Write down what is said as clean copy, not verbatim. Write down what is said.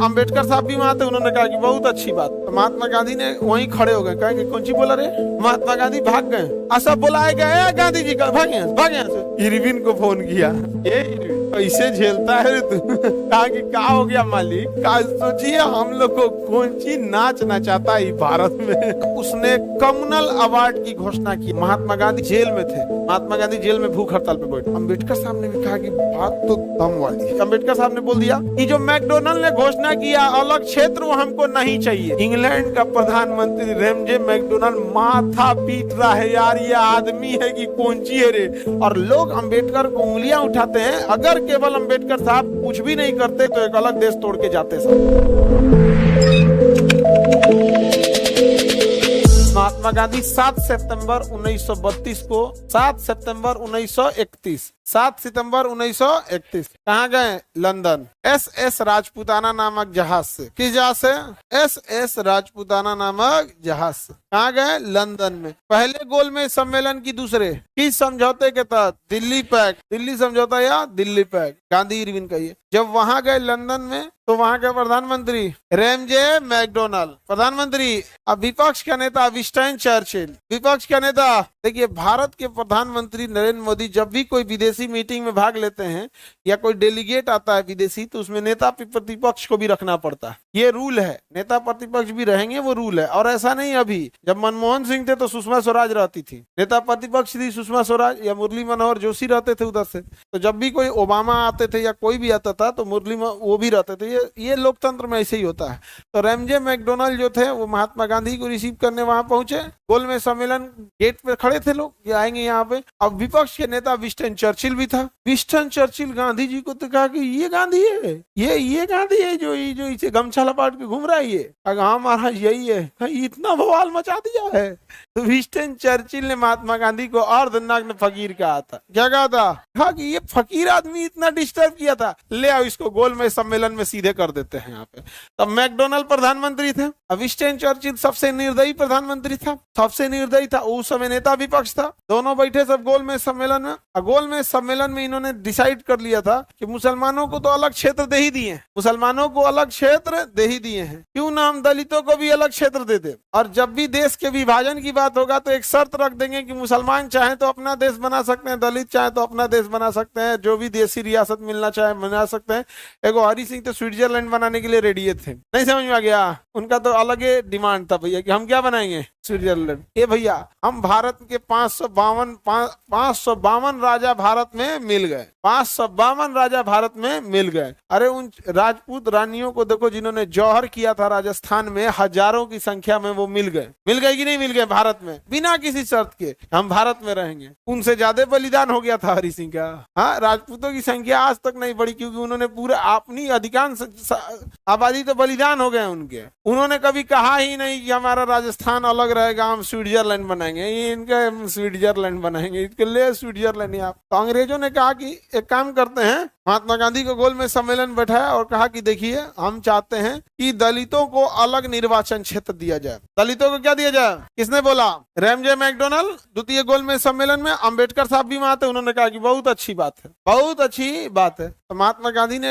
अम्बेडकर साहब भी वहां थे, उन्होंने कहा कि बहुत अच्छी बात। तो महात्मा गांधी ने वहीं खड़े हो गए, कहा कि कौन सी बोला रे। महात्मा गांधी भाग गए, सब बुलाए गए, गांधी जी का भागे यहाँ से। इरविन को फोन किया, ये इरविन कैसे झेलता है रे तू। कहा कि क्या हो गया मालिक, का सोचिए हम लोग को कौन सी नाच नचाता है भारत में। उसने कम्युनल अवार्ड की घोषणा की। महात्मा गांधी जेल में थे, महात्मा गांधी जेल में भूख हड़ताल पे बैठे। अम्बेडकर साहब ने भी कहा कि बात तो दम वाली है। अम्बेडकर साहब ने बोल दिया कि जो मैकडोनल्ड ने घोषणा किया अलग क्षेत्र, वो हमको नहीं चाहिए। इंग्लैंड का प्रधानमंत्री रेमजे मैकडोनल्ड माथा पीट रहा है, यार ये आदमी है कि कौन सी है रे। और लोग अम्बेडकर को उंगलियां उठाते हैं। अगर केवल अम्बेडकर साहब कुछ भी नहीं करते तो एक अलग देश तोड़ के जाते सब। महात्मा गांधी 7 सितंबर 1932 को 7 सितंबर 1931 7 सितंबर 1931 कहाँ गए? लंदन। SS राजपूताना नामक जहाज से। किस जहाज से? SS राजपूताना नामक जहाज से। कहाँ गए? लंदन में। पहले गोलमेज सम्मेलन की दूसरे किस समझौते के तहत? दिल्ली पैक्ट। दिल्ली समझौता या दिल्ली पैक्ट, गांधी इरविन का ये। जब वहां गए लंदन में तो वहां के प्रधानमंत्री रेमजे मैकडोनल्ड, प्रधानमंत्री। अब विपक्ष का नेता विंस्टन चर्चिल। विपक्ष का नेता, देखिए भारत के प्रधानमंत्री नरेंद्र मोदी जब भी कोई विदेशी मीटिंग में भाग लेते हैं या कोई डेलीगेट आता है विदेशी, तो उसमें नेता प्रतिपक्ष को भी रखना पड़ता है। ये रूल है, नेता प्रतिपक्ष भी रहेंगे, वो रूल है। और ऐसा नहीं, अभी जब मनमोहन सिंह थे तो सुषमा स्वराज रहती थी, नेता प्रतिपक्ष थी सुषमा स्वराज, या मुरली मनोहर जोशी रहते थे उधर से। तो जब भी कोई ओबामा आते थे या कोई भी आता था तो वो भी रहते थे। ये लोकतंत्र में ऐसे ही होता है। तो रेमजे मैकडोनल्ड जो थे वो महात्मा गांधी को रिसीव करने वहां पहुंचे। गोलमेज सम्मेलन गेट पे खड़े थे लोग, ये आएंगे यहाँ पे। अब विपक्ष के नेता विंस्टन चर्चिल भी था। विंस्टन चर्चिल गांधी जी को तो कहा कि ये गांधी है, ये गांधी है जो इसे गमछा लपाट के घूम रहा है ये। हाँ महाराज यही है। इतना बवाल मचा दिया है। तो विंस्टन चर्चिल ने महात्मा गांधी को अर्धनग्न फकीर कहा था। क्या कहा था? कहा कि ये फकीर आदमी इतना डिस्टर्ब किया था, ले आओ इसको गोलमेज सम्मेलन में सीधे कर देते हैं यहाँ पे। तब मैकडोनल्ड प्रधानमंत्री थे, विंस्टन चर्चिल सबसे निर्दयी प्रधानमंत्री था, सबसे निर्दयी था। उस समय नेता विपक्ष था। दोनों बैठे सब गोलमेज सम्मेलन में। गोलमेज सम्मेलन में इन्होंने डिसाइड कर लिया था कि मुसलमानों को तो अलग क्षेत्र दे ही दिए, मुसलमानों को अलग क्षेत्र दे ही दिए हैं, क्यों ना हम दलितों को भी अलग क्षेत्र दे दे। और जब भी देश के विभाजन की बात होगा तो एक शर्त रख देंगे कि मुसलमान चाहे तो अपना देश बना सकते हैं, दलित चाहे तो अपना देश बना सकते हैं, जो भी देशी रियासत मिलना चाहे बना सकते हैं। एगो हरि सिंह तो स्विट्जरलैंड बनाने के लिए रेडी थे। नहीं समझ में आ गया? उनका तो अलग ही डिमांड था भैया कि हम क्या बनाएंगे? स्विट्जरलैंड। ये भैया हम भारत के 552 राजा भारत में मिल गए, 552 राजा भारत में मिल गए। अरे उन राजपूत रानियों को देखो जिन्होंने जौहर किया था राजस्थान में, हजारों की संख्या में वो मिल गए कि नहीं मिल गए भारत में, बिना किसी शर्त के हम भारत में रहेंगे। उनसे ज्यादा बलिदान हो गया था हरि सिंह का। हाँ, राजपूतों की संख्या आज तक नहीं बढ़ी क्योंकि उन्होंने पूरे अपनी अधिकांश आबादी तो बलिदान हो गए उनके। उन्होंने कभी कहा ही नहीं कि हमारा राजस्थान अलग रहेगा, हम स्विट्जरलैंड बनाएंगे, ये इनका स्विट्जरलैंड बनाएंगे, इसके लिए स्विट्जरलैंड। आप तो अंग्रेजों ने कहा कि एक काम करते हैं, महात्मा गांधी को गोलमेज सम्मेलन बैठाया और कहा कि देखिए हम चाहते हैं कि दलितों को अलग निर्वाचन क्षेत्र दिया जाए। दलितों को क्या दिया जाए? किसने बोला? Ramsay McDonald. द्वितीय गोलमेज सम्मेलन में अम्बेडकर साहब भी वहां थे, उन्होंने कहा कि बहुत अच्छी बात है, बहुत अच्छी बात है। तो महात्मा गांधी ने